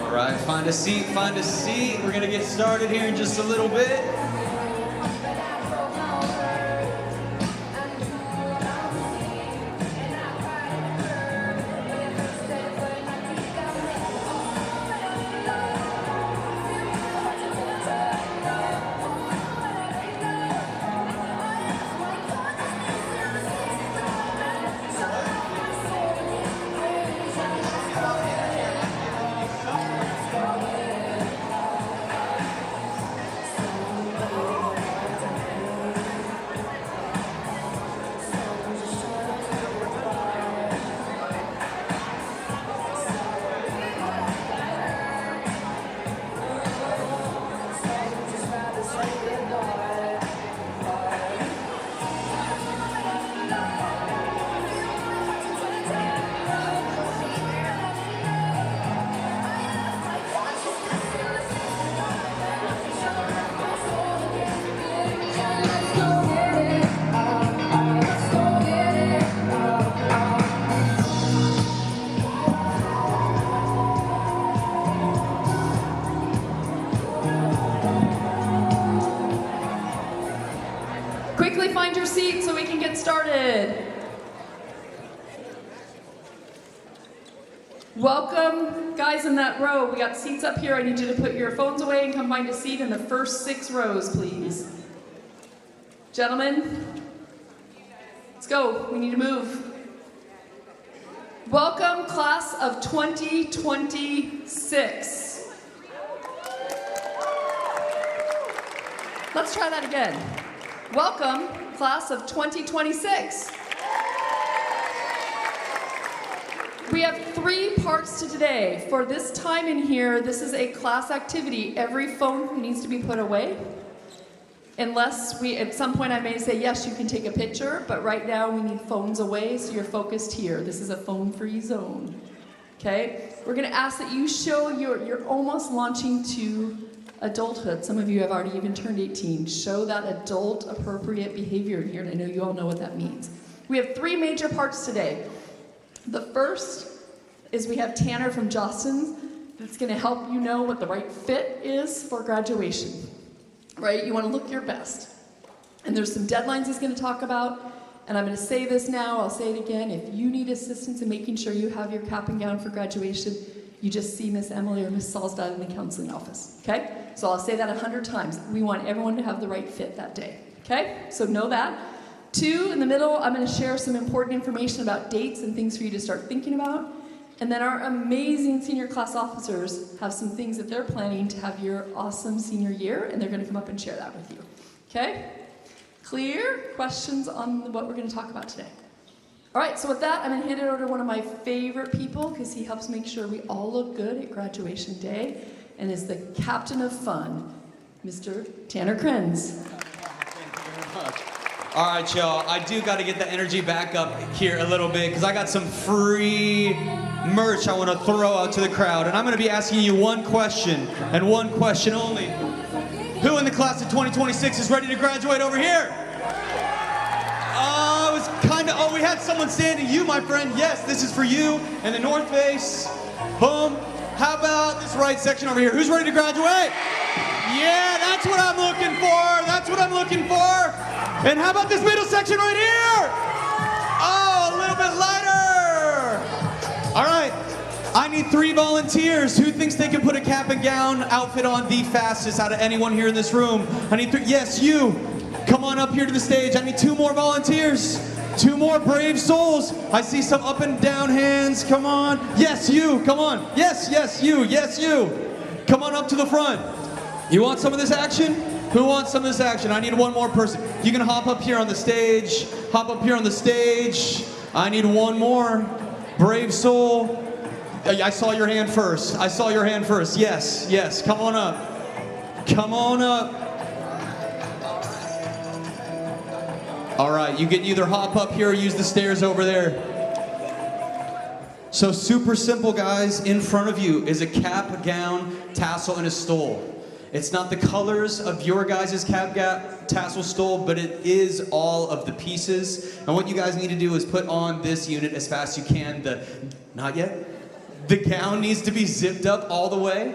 All right, find a seat, find a seat. We're gonna get started here in just a little bit. Quickly find your seat so we can get started. Welcome, guys in that row. We got seats up here. I need you to put your phones away and come find a seat in the first 6 rows, please. Gentlemen, let's go. We need to move. Welcome, class of 2026. Let's try that again. Welcome, class of 2026. We have 3 parts to today. For this time in here, this is a class activity. Every phone needs to be put away. Unless at some point I may say, yes, you can take a picture, but right now we need phones away, so you're focused here. This is a phone-free zone. Okay? We're gonna ask that you show you're almost launching to adulthood. Some of you have already even turned 18. Show that adult appropriate behavior here, and I know you all know what that means. We have 3 major parts today. The first is we have Tanner from Jostens that's going to help you know what the right fit is for graduation. Right? You want to look your best. And there's some deadlines he's going to talk about, and I'm going to say this now, I'll say it again. If you need assistance in making sure you have your cap and gown for graduation, you just see Miss Emily or Miss Salsdad in the counseling office. Okay? So I'll say that 100 times. We want everyone to have the right fit that day. Okay? So know that. 2, in the middle, I'm going to share some important information about dates and things for you to start thinking about. And then our amazing senior class officers have some things that they're planning to have your awesome senior year, and they're going to come up and share that with you. Okay? Clear? Questions on what we're going to talk about today? All right, so with that, I'm going to hand it over to one of my favorite people, because he helps make sure we all look good at graduation day, and is the captain of fun, Mr. Tanner Krenz. much. All right, y'all. I do got to get the energy back up here a little bit because I got some free merch I want to throw out to the crowd. And I'm going to be asking you one question and one question only. Who in the class of 2026 is ready to graduate over here? It was kind of, we had someone standing. You, my friend, yes, this is for you. And the North Face. Boom. How about this right section over here? Who's ready to graduate? Yeah, that's what I'm looking for. That's what I'm looking for. And how about this middle section right here? Oh, a little bit lighter. All right. I need 3 volunteers. Who thinks they can put a cap and gown outfit on the fastest out of anyone here in this room? I need 3. Yes, you. Come on up here to the stage. I need 2 more volunteers. 2 more brave souls. I see some up and down hands. Come on. Yes, you. Come on. Yes, yes, you. Yes, you. Come on up to the front. You want some of this action? Who wants some of this action? I need 1 more person. You can hop up here on the stage. Hop up here on the stage. I need 1 more. Brave soul. I saw your hand first. I saw your hand first. Yes, yes. Come on up. Come on up. All right, you can either hop up here or use the stairs over there. So super simple, guys. In front of you is a cap, a gown, tassel, and a stole. It's not the colors of your guys' cap, tassel, stole, but it is all of the pieces. And what you guys need to do is put on this unit as fast as you can. Not yet. The gown needs to be zipped up all the way.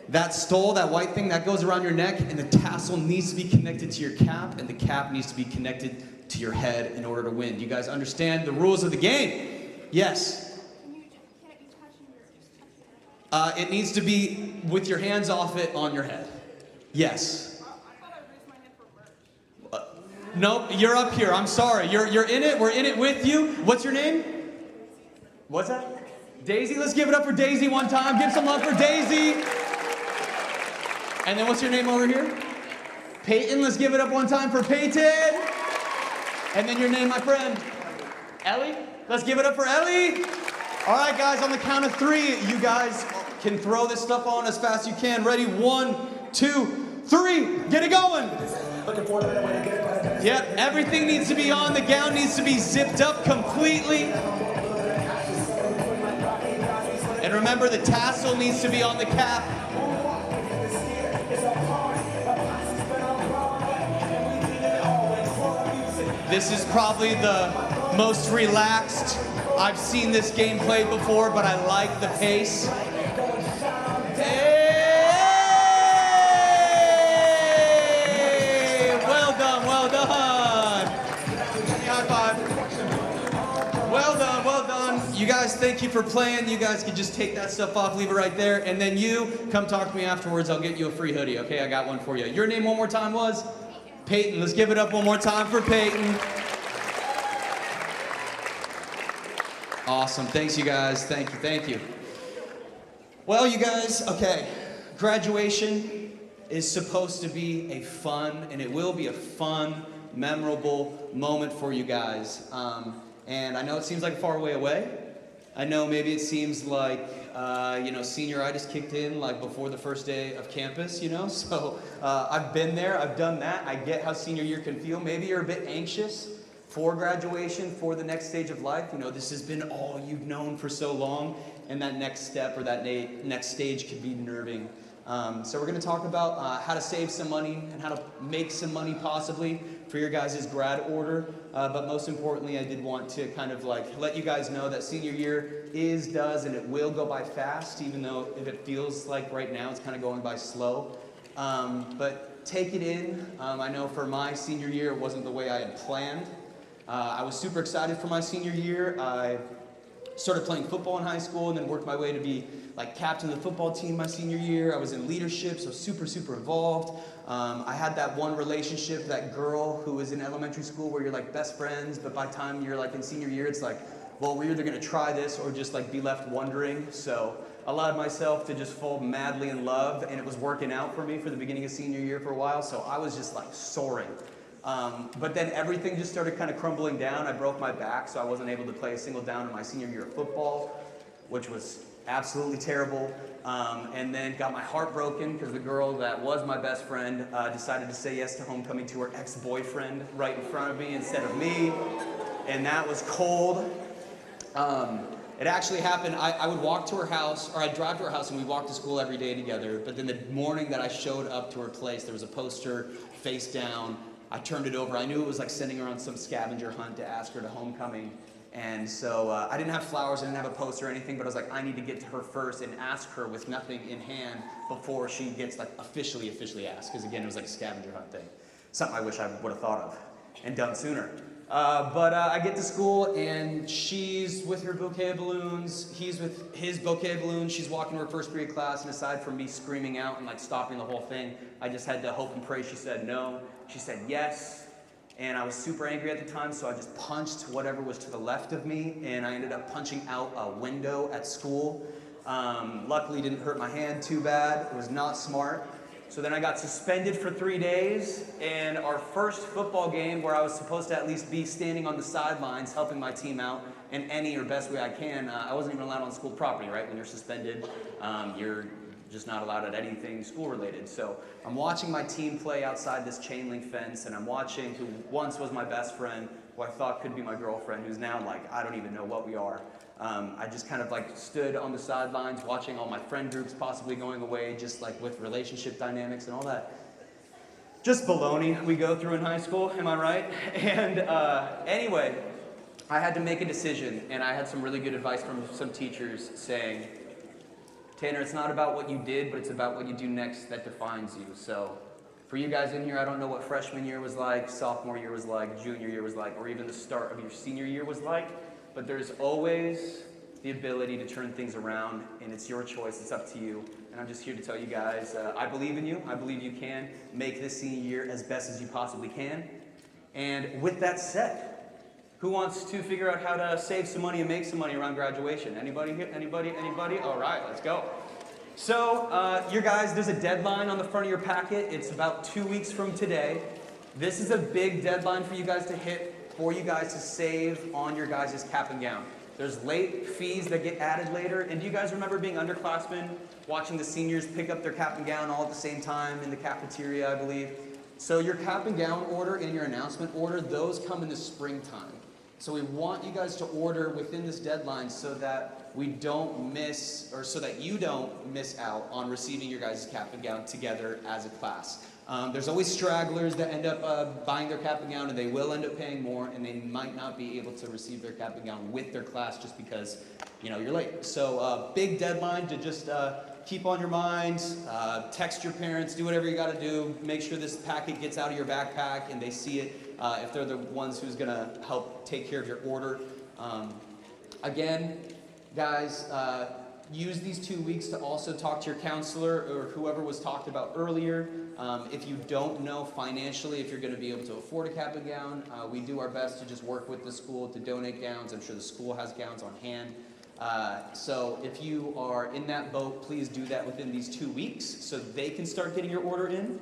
That stole, that white thing, that goes around your neck, and the tassel needs to be connected to your cap, and the cap needs to be connected to your head in order to win. Do you guys understand the rules of the game? Yes. It needs to be with your hands off it on your head. Yes. I thought I raised my hand for merch. Nope, you're up here. I'm sorry. You're in it. We're in it with you. What's your name? What's that? Daisy. Let's give it up for Daisy one time. Give some love for Daisy. And then what's your name over here? Peyton. Let's give it up one time for Peyton. And then your name, my friend? Ellie. Let's give it up for Ellie. All right, guys, on the count of 3, you guys can throw this stuff on as fast as you can. Ready? 1, 2, 3. Get it going. Yep, everything needs to be on. The gown needs to be zipped up completely. And remember, the tassel needs to be on the cap. This is probably the most relaxed I've seen this game played before, but I like the pace. Hey! Well done, well done. High five. Well done, well done. You guys, thank you for playing. You guys can just take that stuff off, leave it right there, and then you come talk to me afterwards. I'll get you a free hoodie, okay? I got one for you. Your name one more time was? Peyton. Let's give it up one more time for Peyton. Awesome. Thanks, you guys. Thank you. Thank you. Well, you guys, okay. Graduation is supposed to be a fun, and it will be a fun, memorable moment for you guys. And I know it seems like far away. I know maybe it seems like, senioritis kicked in like before the first day of campus, So I've been there. I've done that. I get how senior year can feel. Maybe you're a bit anxious for graduation, for the next stage of life. This has been all you've known for so long, and that next step or that next stage could be nerving. So we're going to talk about how to save some money and how to make some money possibly for your guys' grad order. But most importantly, I did want to kind of let you guys know that senior year does, and it will go by fast, even though if it feels like right now it's kind of going by slow. But take it in. I know for my senior year, it wasn't the way I had planned. I was super excited for my senior year. I started playing football in high school and then worked my way to be captain of the football team my senior year. I was in leadership, so super involved. I had that one relationship, that girl who was in elementary school where you're best friends, but by the time you're in senior year, it's well, we're either going to try this or just be left wondering. So I allowed myself to just fall madly in love, and it was working out for me for the beginning of senior year for a while, so I was just soaring. But then everything just started kind of crumbling down. I broke my back, so I wasn't able to play a single down in my senior year of football, which was absolutely terrible. And then got my heart broken because the girl that was my best friend decided to say yes to homecoming to her ex-boyfriend right in front of me instead of me. And that was cold. It actually happened, I would walk to her house, or I'd drive to her house and we'd walk to school every day together. But then the morning that I showed up to her place, there was a poster face down. I turned it over. I knew it was like sending her on some scavenger hunt to ask her to homecoming. And so I didn't have flowers, I didn't have a poster or anything, but I was like, I need to get to her first and ask her with nothing in hand before she gets like officially asked. Because again, it was like a scavenger hunt thing. Something I wish I would have thought of and done sooner. But I get to school and she's with her bouquet of balloons, he's with his bouquet of balloons, she's walking to her first period class, and aside from me screaming out and like stopping the whole thing, I just had to hope and pray she said no. She said yes, and I was super angry at the time, so I just punched whatever was to the left of me, and I ended up punching out a window at school. Luckily didn't hurt my hand too bad, it was not smart. So then I got suspended for 3 days, and our first football game where I was supposed to at least be standing on the sidelines helping my team out in any or best way I can, I wasn't even allowed on school property, right? When you're suspended, you're just not allowed at anything school related. So I'm watching my team play outside this chain link fence, and I'm watching who once was my best friend, who I thought could be my girlfriend, who's now like, I don't even know what we are. I just kind of like stood on the sidelines watching all my friend groups possibly going away, just like with relationship dynamics and all that. Just baloney we go through in high school, am I right? And anyway, I had to make a decision, and I had some really good advice from some teachers saying, Tanner, it's not about what you did, but it's about what you do next that defines you. So for you guys in here, I don't know what freshman year was like, sophomore year was like, junior year was like, or even the start of your senior year was like. But there's always the ability to turn things around, and it's your choice, it's up to you. And I'm just here to tell you guys, I believe in you, I believe you can make this senior year as best as you possibly can. And with that said, who wants to figure out how to save some money and make some money around graduation? Anybody here? Anybody? All right, let's go. So, you guys, there's a deadline on the front of your packet. It's about 2 weeks from today. This is a big deadline for you guys to hit, for you guys to save on your guys' cap and gown. There's late fees that get added later. And do you guys remember being underclassmen, watching the seniors pick up their cap and gown all at the same time in the cafeteria, I believe? So your cap and gown order and your announcement order, those come in the springtime. So we want you guys to order within this deadline so that we don't miss, or so that you don't miss out on receiving your guys' cap and gown together as a class. There's always stragglers that end up buying their cap and gown, and they will end up paying more, and they might not be able to receive their cap and gown with their class just because, you know, you're late. So big deadline to just keep on your mind, text your parents, do whatever you got to do. Make sure this packet gets out of your backpack and they see it if they're the ones who's going to help take care of your order. Again, guys, use these 2 weeks to also talk to your counselor or whoever was talked about earlier. If you don't know financially if you're going to be able to afford a cap and gown, we do our best to just work with the school to donate gowns. I'm sure the school has gowns on hand. So if you are in that boat, please do that within these 2 weeks so they can start getting your order in.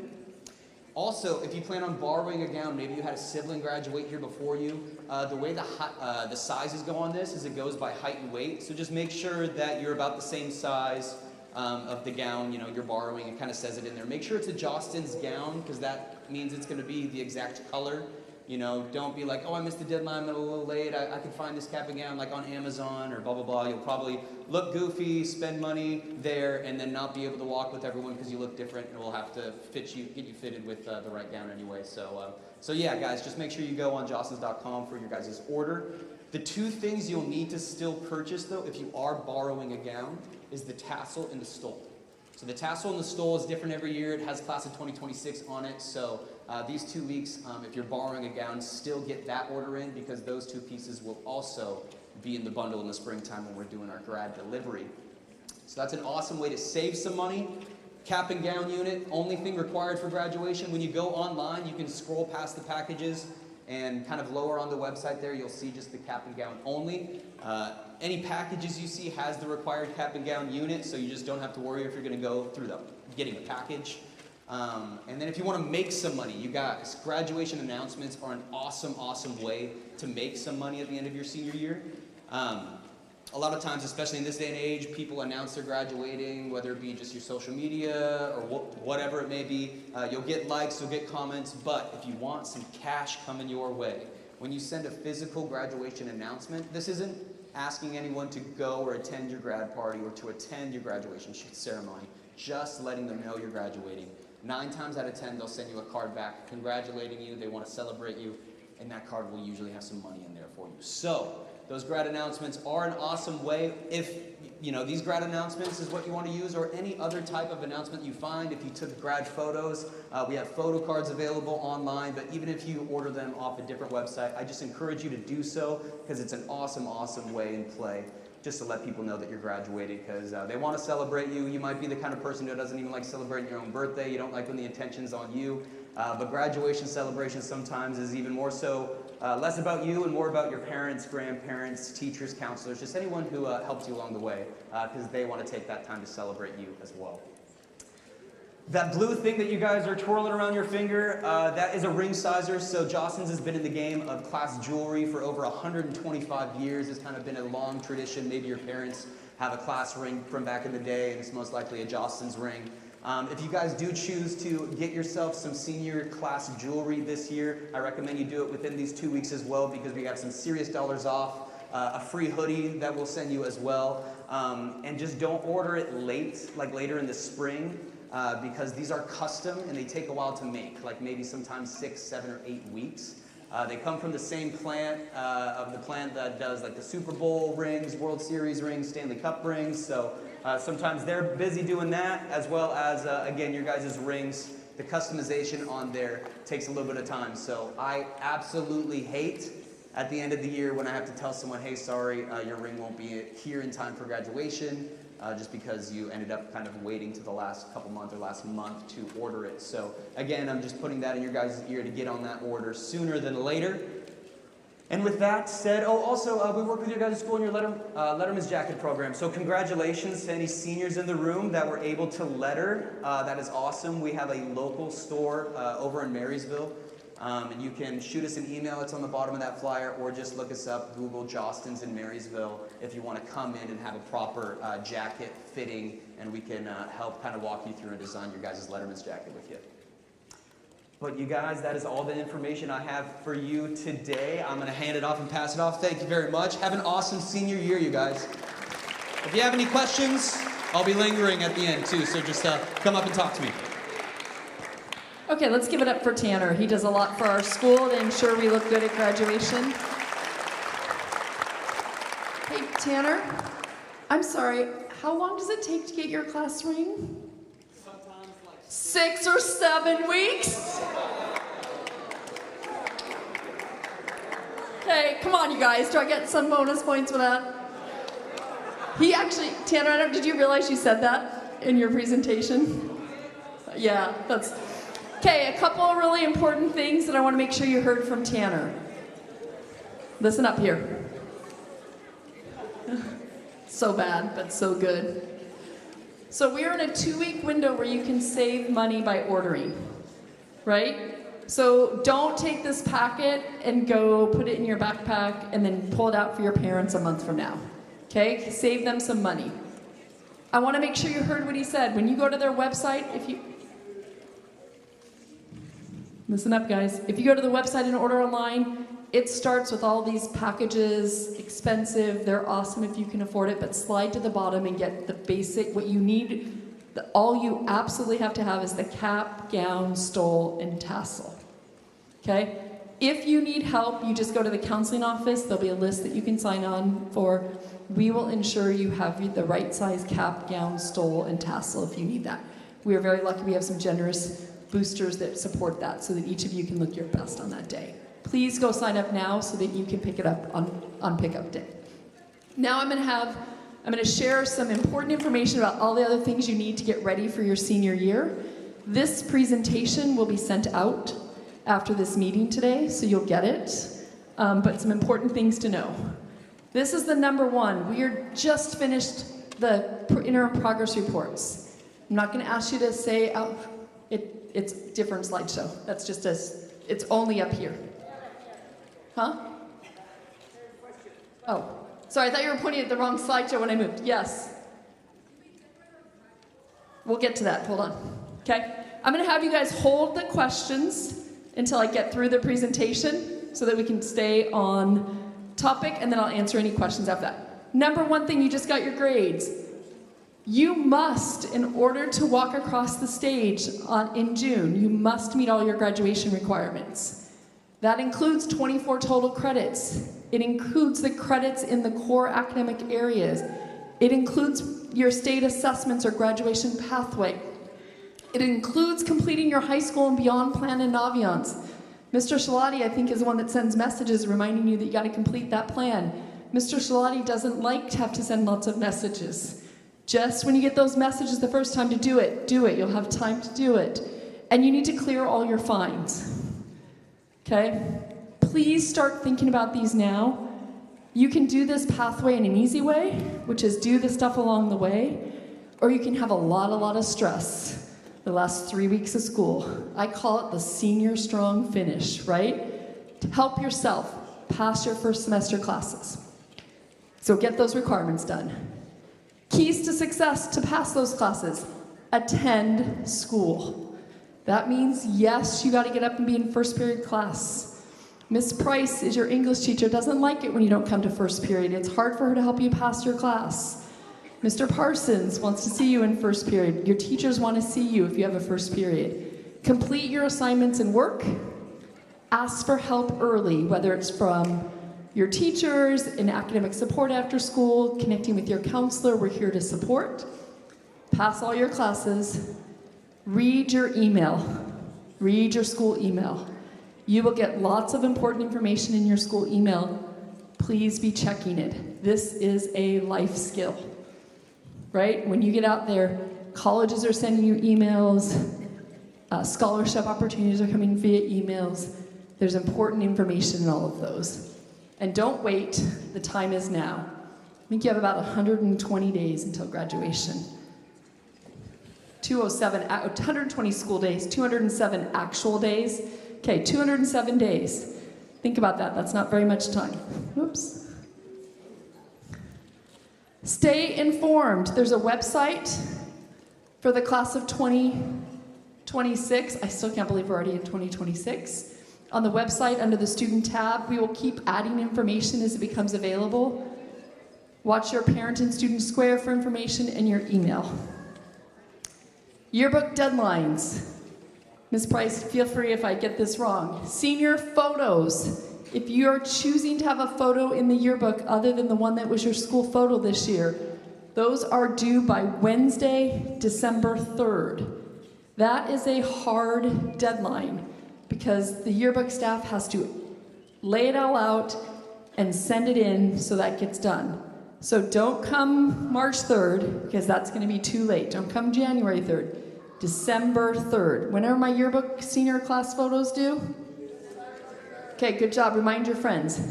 Also, if you plan on borrowing a gown, maybe you had a sibling graduate here before you, the way the sizes go on this is it goes by height and weight. So just make sure that you're about the same size of the gown, you know, you're borrowing. It kind of says it in there. Make sure it's a Jostens gown because that means it's going to be the exact color. You know, don't be like, oh, I missed the deadline, I'm a little late, I can find this cap and gown like on Amazon or blah, blah, blah. You'll probably look goofy, spend money there, and then not be able to walk with everyone because you look different, and we'll have to get you fitted with the right gown anyway. So yeah, guys, just make sure you go on jostens.com for your guys' order. The two things you'll need to still purchase, though, if you are borrowing a gown, is the tassel and the stole. So the tassel and the stole is different every year. It has class of 2026 on it. So these 2 weeks, if you're borrowing a gown, still get that order in because those two pieces will also be in the bundle in the springtime when we're doing our grad delivery. So that's an awesome way to save some money. Cap and gown unit, only thing required for graduation. When you go online, you can scroll past the packages and kind of lower on the website there, you'll see just the cap and gown only. Any packages you see has the required cap and gown unit, so you just don't have to worry if you're going to go through getting a package. And then if you want to make some money, you guys, graduation announcements are an awesome, awesome way to make some money at the end of your senior year. A lot of times, especially in this day and age, people announce they're graduating, whether it be just your social media or whatever it may be. You'll get likes, you'll get comments, but if you want some cash coming your way, when you send a physical graduation announcement, this isn't asking anyone to go or attend your grad party or to attend your graduation ceremony, just letting them know you're graduating. 9 times out of 10, they'll send you a card back congratulating you, they want to celebrate you, and that card will usually have some money in there for you. So, those grad announcements are an awesome way. If these grad announcements is what you want to use, or any other type of announcement you find. If you took grad photos, we have photo cards available online, but even if you order them off a different website, I just encourage you to do so, because it's an awesome, awesome way and play just to let people know that you're graduating, because they want to celebrate you. You might be the kind of person who doesn't even like celebrating your own birthday. You don't like when the attention's on you. But graduation celebration sometimes is even more so less about you and more about your parents, grandparents, teachers, counselors, just anyone who helps you along the way, because they want to take that time to celebrate you as well. That blue thing that you guys are twirling around your finger, that is a ring sizer. So Jostens has been in the game of class jewelry for over 125 years. It's kind of been a long tradition. Maybe your parents have a class ring from back in the day, and it's most likely a Jostens ring. If you guys do choose to get yourself some senior class jewelry this year, I recommend you do it within these 2 weeks as well, because we got some serious dollars off, a free hoodie that we'll send you as well. And just don't order it late, like later in the spring, because these are custom and they take a while to make, like maybe sometimes 6, 7, or 8 weeks. They come from the same plant, of the plant that does like the Super Bowl rings, World Series rings, Stanley Cup rings. So sometimes they're busy doing that, as well as, again, your guys' rings. The customization on there takes a little bit of time. So I absolutely hate at the end of the year when I have to tell someone, hey, sorry, your ring won't be here in time for graduation, just because you ended up kind of waiting to the last couple months or last month to order it. So again, I'm just putting that in your guys' ear to get on that order sooner than later. And with that said, also, we work with your guys' school in your Letterman's Jacket program. So congratulations to any seniors in the room that were able to letter. That is awesome. We have a local store over in Marysville. And you can shoot us an email. It's on the bottom of that flyer, or just look us up, Google Jostens in Marysville, if you want to come in and have a proper jacket fitting, and we can help kind of walk you through and design your guys' Letterman's jacket with you. But you guys, that is all the information I have for you today. I'm going to hand it off and pass it off. Thank you very much. Have an awesome senior year, you guys. If you have any questions, I'll be lingering at the end too, so just come up and talk to me. Okay, let's give it up for Tanner. He does a lot for our school to ensure we look good at graduation. Hey, Tanner, I'm sorry, how long does it take to get your class ring? Sometimes like 6 or 7 weeks? Okay, come on, you guys. Do I get some bonus points for that? He actually, Tanner, did you realize you said that in your presentation? Yeah, that's... Okay, a couple of really important things that I want to make sure you heard from Tanner. Listen up here. So bad, but so good. So we are in a 2-week window where you can save money by ordering, right? So don't take this packet and go put it in your backpack and then pull it out for your parents a month from now, okay? Save them some money. I want to make sure you heard what he said. When you go to their website, if you... Listen up, guys. If you go to the website and order online, it starts with all these packages, expensive, they're awesome if you can afford it, but slide to the bottom and get the basic, what you need. All you absolutely have to have is the cap, gown, stole, and tassel. Okay? If you need help, you just go to the counseling office. There'll be a list that you can sign on for. We will ensure you have the right size cap, gown, stole, and tassel if you need that. We are very lucky we have some generous boosters that support that so that each of you can look your best on that day. Please go sign up now so that you can pick it up on pickup day. Now I'm going to share some important information about all the other things you need to get ready for your senior year. This presentation will be sent out after this meeting today, so you'll get it. But some important things to know. This is the number one. We are just finished the interim progress reports. I'm not going to ask you to say out. It's different slideshow. That's just it's only up here. Huh? Oh, Sorry, I thought you were pointing at the wrong slideshow when I moved. Yes. We'll get to that. Hold on. Okay? I'm going to have you guys hold the questions until I get through the presentation so that we can stay on topic, and then I'll answer any questions after that. Number one thing, you just got your grades. You must, in order to walk across the stage in June, you must meet all your graduation requirements. That includes 24 total credits. It includes the credits in the core academic areas. It includes your state assessments or graduation pathway. It includes completing your high school and beyond plan and Naviance. Mr. Shalati, I think, is the one that sends messages reminding you that you got to complete that plan. Mr. Shalati doesn't like to have to send lots of messages. Just when you get those messages the first time to do it. Do it. You'll have time to do it. And you need to clear all your fines. Okay? Please start thinking about these now. You can do this pathway in an easy way, which is do the stuff along the way, or you can have a lot of stress the last 3 weeks of school. I call it the senior strong finish, right? To help yourself pass your first semester classes. So get those requirements done. Keys to success to pass those classes. Attend school. That means, yes, you got to get up and be in first period class. Miss Price is your English teacher, doesn't like it when you don't come to first period. It's hard for her to help you pass your class. Mr. Parsons wants to see you in first period. Your teachers want to see you if you have a first period. Complete your assignments and work. Ask for help early, whether it's from your teachers, in academic support after school, connecting with your counselor. We're here to support. Pass all your classes. Read your email. Read your school email. You will get lots of important information in your school email. Please be checking it. This is a life skill, right? When you get out there, colleges are sending you emails, scholarship opportunities are coming via emails. There's important information in all of those. And don't wait, the time is now. I think you have about 120 days until graduation. 120 school days, 207 actual days. Okay, 207 days. Think about that, that's not very much time. Oops. Stay informed. There's a website for the class of 2026. I still can't believe we're already in 2026. On the website, under the student tab, we will keep adding information as it becomes available. Watch your parent and student square for information in your email. Yearbook deadlines. Ms. Price, feel free if I get this wrong. Senior photos. If you're choosing to have a photo in the yearbook other than the one that was your school photo this year, those are due by Wednesday, December 3rd. That is a hard deadline because the yearbook staff has to lay it all out and send it in so that gets done. So don't come March 3rd because that's going to be too late. Don't come January 3rd. December 3rd. When are my yearbook senior class photos due? Okay, good job. Remind your friends.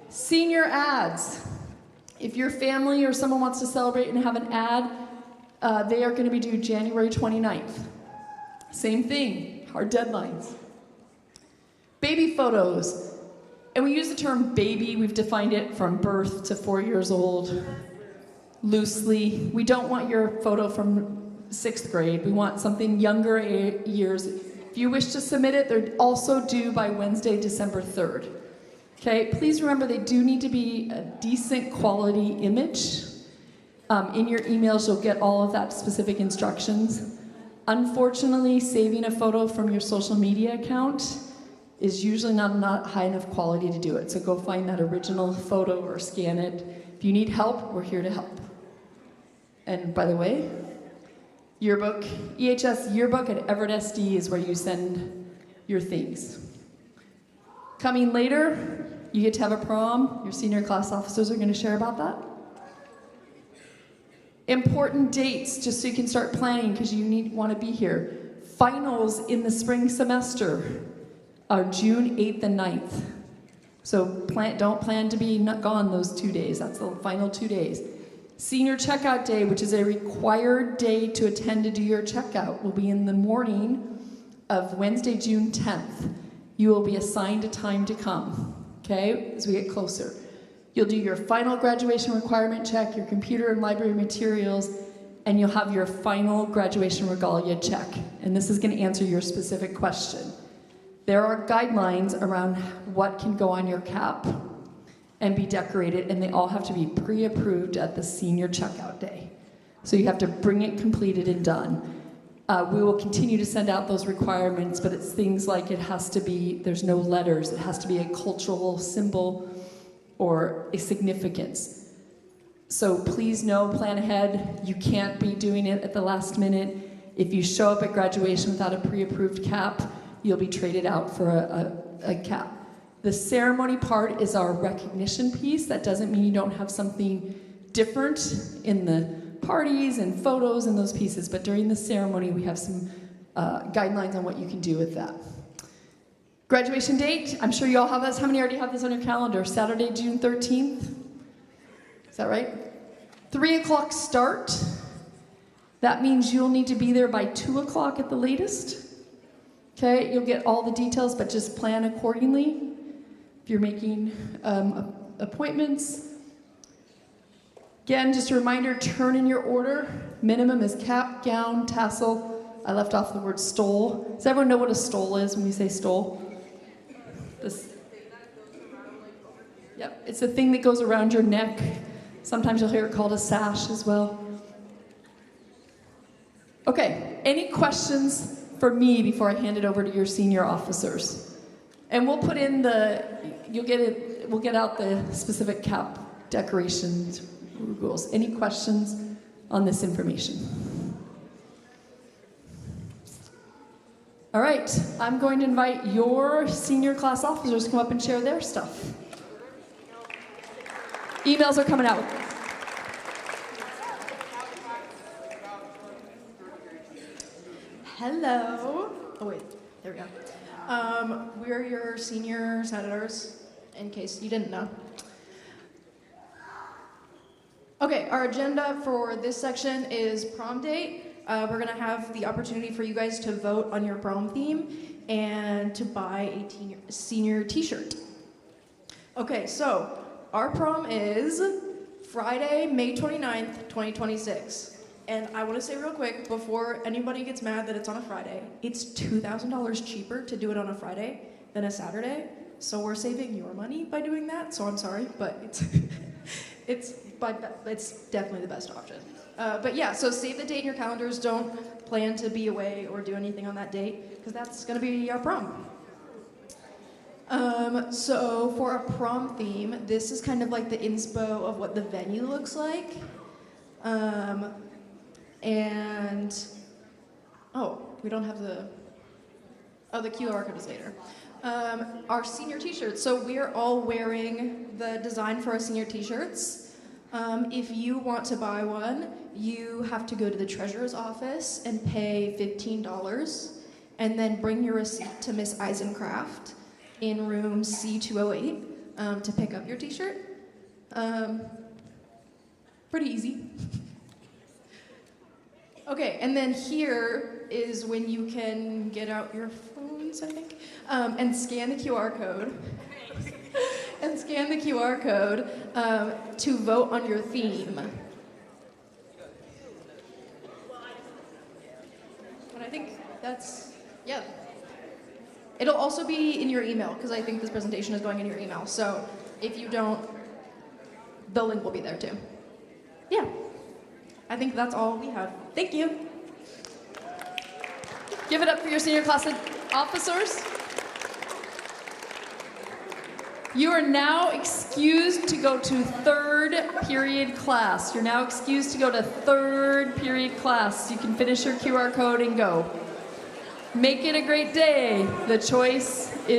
Senior ads. If your family or someone wants to celebrate and have an ad, they are going to be due January 29th. Same thing, hard deadlines. Baby photos. And we use the term baby. We've defined it from birth to 4 years old loosely. We don't want your photo from 6th grade. We want something younger years. If you wish to submit it, they're also due by Wednesday, December 3rd. Okay, please remember they do need to be a decent quality image. In your emails, you'll get all of that specific instructions. Unfortunately, saving a photo from your social media account is usually not high enough quality to do it. So go find that original photo or scan it. If you need help, we're here to help. And by the way, yearbook, EHS yearbook at Everett SD is where you send your things. Coming later, you get to have a prom. Your senior class officers are going to share about that. Important dates, just so you can start planning because you want to be here. Finals in the spring semester are June 8th and 9th. So don't plan to be gone those 2 days. That's the final 2 days. Senior checkout day, which is a required day to attend to do your checkout, will be in the morning of Wednesday, June 10th. You will be assigned a time to come, okay, as we get closer. You'll do your final graduation requirement check, your computer and library materials, and you'll have your final graduation regalia check. And this is going to answer your specific question. There are guidelines around what can go on your cap and be decorated, and they all have to be pre-approved at the senior checkout day. So you have to bring it completed and done. We will continue to send out those requirements, but it's things like it has to be, there's no letters, it has to be a cultural symbol or a significance. So please know, plan ahead. You can't be doing it at the last minute. If you show up at graduation without a pre-approved cap, you'll be traded out for a cap. The ceremony part is our recognition piece. That doesn't mean you don't have something different in the parties and photos and those pieces, but during the ceremony we have some guidelines on what you can do with that. Graduation date, I'm sure you all have this. How many already have this on your calendar? Saturday, June 13th? Is that right? 3 o'clock start. That means you'll need to be there by 2 o'clock at the latest. Okay, you'll get all the details, but just plan accordingly. If you're making appointments. Again, just a reminder, turn in your order. Minimum is cap, gown, tassel. I left off the word stole. Does everyone know what a stole is when we say stole? This. Yep, it's the thing that goes around your neck. Sometimes you'll hear it called a sash as well. Okay, any questions for me before I hand it over to your senior officers? And we'll put in we'll get out the specific cap decorations rules. Any questions on this information? All right, I'm going to invite your senior class officers to come up and share their stuff. Emails are coming out. Hello. Oh wait, there we go. We're your senior senators, in case you didn't know. Okay, our agenda for this section is prom date. We're gonna have the opportunity for you guys to vote on your prom theme and to buy a senior t-shirt. Okay, so our prom is Friday, May 29th, 2026. And I wanna say real quick, before anybody gets mad that it's on a Friday, it's $2,000 cheaper to do it on a Friday than a Saturday. So we're saving your money by doing that, so I'm sorry, but it's definitely the best option. But yeah, so save the date in your calendars. Don't plan to be away or do anything on that date, because that's gonna be our prom. So for a prom theme, this is kind of like the inspo of what the venue looks like. And, we don't have the QR code is later. Our senior t-shirts. So we are all wearing the design for our senior t-shirts. If you want to buy one, you have to go to the treasurer's office and pay $15, and then bring your receipt to Miss Eisencraft in room C208 to pick up your t-shirt. Pretty easy. Okay, and then here is when you can get out your phones, I think, and scan the QR code. And scan the QR code to vote on your theme. And I think that's, yeah. It'll also be in your email, because I think this presentation is going in your email. So if you don't, the link will be there too. Yeah. I think that's all we have. Thank you. Give it up for your senior class officers. You are now excused to go to third period class. You're now excused to go to third period class. You can finish your QR code and go. Make it a great day. The choice is